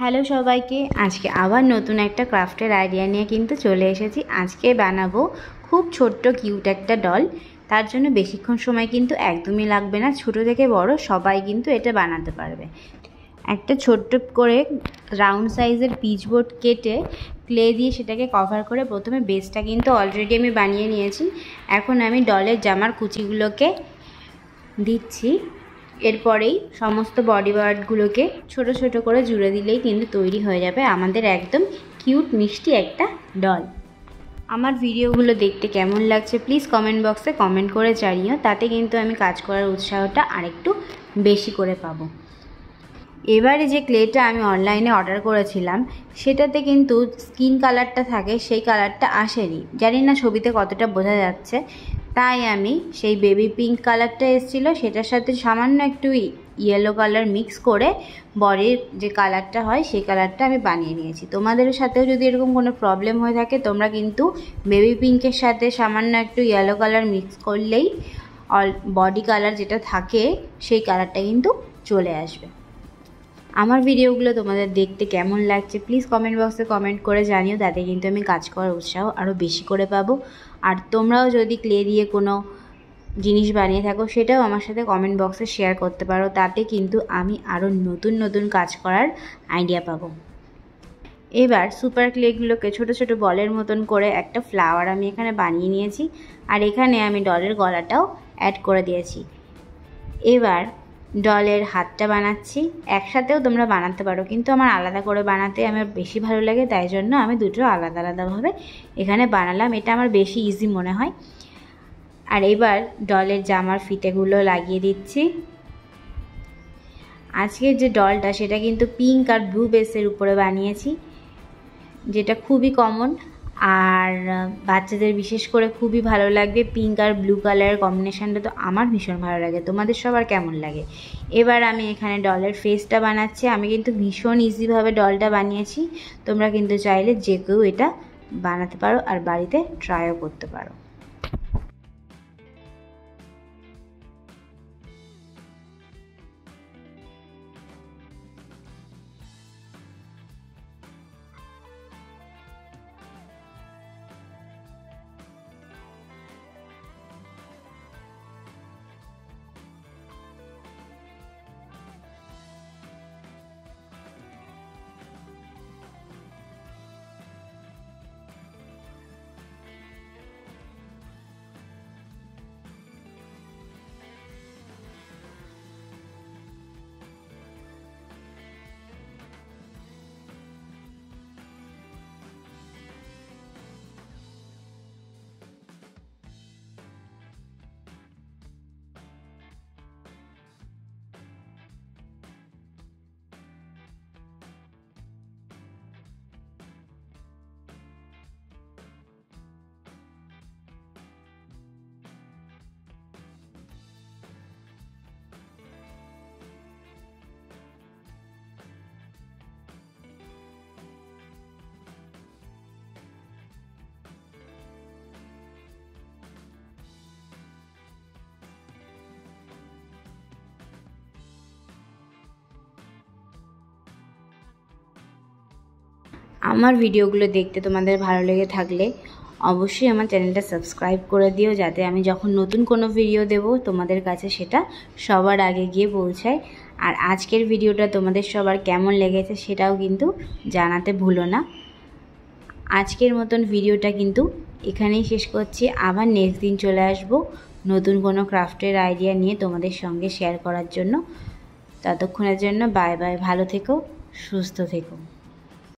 Hello সবাইকে, আজকে আবার নতুন একটা ক্রাফটের আইডিয়া নিয়ে কিন্তু চলে এসেছি। আজকে বানাবো খুব ছোট্ট কিউট একটা ডল। তার জন্য বেশিক্ষণ সময় কিন্তু একদমই লাগবে না, ছোট থেকে বড় সবাই কিন্তু এটা বানাতে পারবে। একটা ছোট্ট করে রাউন্ড সাইজের পিচবোর্ড কেটে ক্লে দিয়ে সেটাকে কভার করে প্রথমে বেসটা কিন্তু অলরেডি আমি বানিয়ে নিয়েছি। এখন আমি ডলের জামার কুচিগুলোকে দিচ্ছি। এরপরেই সমস্ত বডি পার্টগুলোকে ছোট ছোট করে জুড়ে দিলেই কিন্তু তৈরি হয়ে যাবে আমাদের একদম কিউট মিষ্টি একটা ডল। আমার ভিডিওগুলো দেখতে কেমন লাগছে প্লিজ কমেন্ট বক্সে কমেন্ট করে জানিও, তাতে কিন্তু আমি কাজ করার উৎসাহটা আরেকটু বেশি করে পাবো। এবারে যে ক্লেটা আমি অনলাইনে অর্ডার করেছিলাম সেটাতে কিন্তু স্কিন কালারটা থাকে, সেই কালারটা আসেনি। জানি না ছবিতে কতটা বোঝা যাচ্ছে, তাই আমি সেই বেবি পিঙ্ক কালারটা এসেছিলো সেটার সাথে সামান্য একটু ইয়েলো কালার মিক্স করে বডির যে কালারটা হয় সেই কালারটা আমি বানিয়ে নিয়েছি। তোমাদের সাথেও যদি এরকম কোনো প্রবলেম হয়ে থাকে তোমরা কিন্তু বেবি পিঙ্কের সাথে সামান্য একটু ইয়েলো কালার মিক্স করলেই বডি কালার যেটা থাকে সেই কালারটা কিন্তু চলে আসবে। আমার ভিডিওগুলো তোমাদের দেখতে কেমন লাগছে প্লিজ কমেন্ট বক্সে কমেন্ট করে জানিও, তাতে কিন্তু আমি কাজ করার উৎসাহ আরও বেশি করে পাবো। আর তোমরাও যদি ক্লে দিয়ে কোনো জিনিস বানিয়ে থাকো সেটাও আমার সাথে কমেন্ট বক্সে শেয়ার করতে পারো, তাতে কিন্তু আমি আরও নতুন নতুন কাজ করার আইডিয়া পাবো। এবার সুপার ক্লেগুলোকে ছোট ছোট বলের মতন করে একটা ফ্লাওয়ার আমি এখানে বানিয়ে নিয়েছি, আর এখানে আমি ডলের গলাটাও অ্যাড করে দিয়েছি। এবার ডলের হাতটা বানাচ্ছি, একসাথেও তোমরা বানাতে পারো, কিন্তু আমার আলাদা করে বানাতে আমার বেশি ভালো লাগে, তাই জন্য আমি দুটো আলাদা আলাদাভাবে এখানে বানালাম, এটা আমার বেশি ইজি মনে হয়। আর এবার ডলের জামার ফিতেগুলো লাগিয়ে দিচ্ছি। আজকের যে ডলটা সেটা কিন্তু পিঙ্ক আর ব্লু বেসের উপরে বানিয়েছি, যেটা খুবই কমন আর বাচ্চাদের বিশেষ করে খুবই ভালো লাগবে। পিঙ্ক আর ব্লু কালারের কম্বিনেশানটা তো আমার ভীষণ ভালো লাগে, তোমাদের সবার কেমন লাগে? এবার আমি এখানে ডলের ফেসটা বানাচ্ছি। আমি কিন্তু ভীষণ ইজিভাবে ডলটা বানিয়েছি, তোমরা কিন্তু চাইলে যে কেউ এটা বানাতে পারো আর বাড়িতে ট্রাইও করতে পারো। আমার ভিডিওগুলো দেখতে তোমাদের ভালো লেগে থাকলে অবশ্যই আমার চ্যানেলটা সাবস্ক্রাইব করে দিও, যাতে আমি যখন নতুন কোনো ভিডিও দেব তোমাদের কাছে সেটা সবার আগে গিয়ে পৌঁছায়। আর আজকের ভিডিওটা তোমাদের সবার কেমন লেগেছে সেটাও কিন্তু জানাতে ভুলো না। আজকের মতন ভিডিওটা কিন্তু এখানেই শেষ করছি, আবার নেক্সট দিন চলে আসব নতুন কোনো ক্রাফটের আইডিয়া নিয়ে তোমাদের সঙ্গে শেয়ার করার জন্য। ততক্ষণের জন্য বাই বাই, ভালো থেকো, সুস্থ থেকো।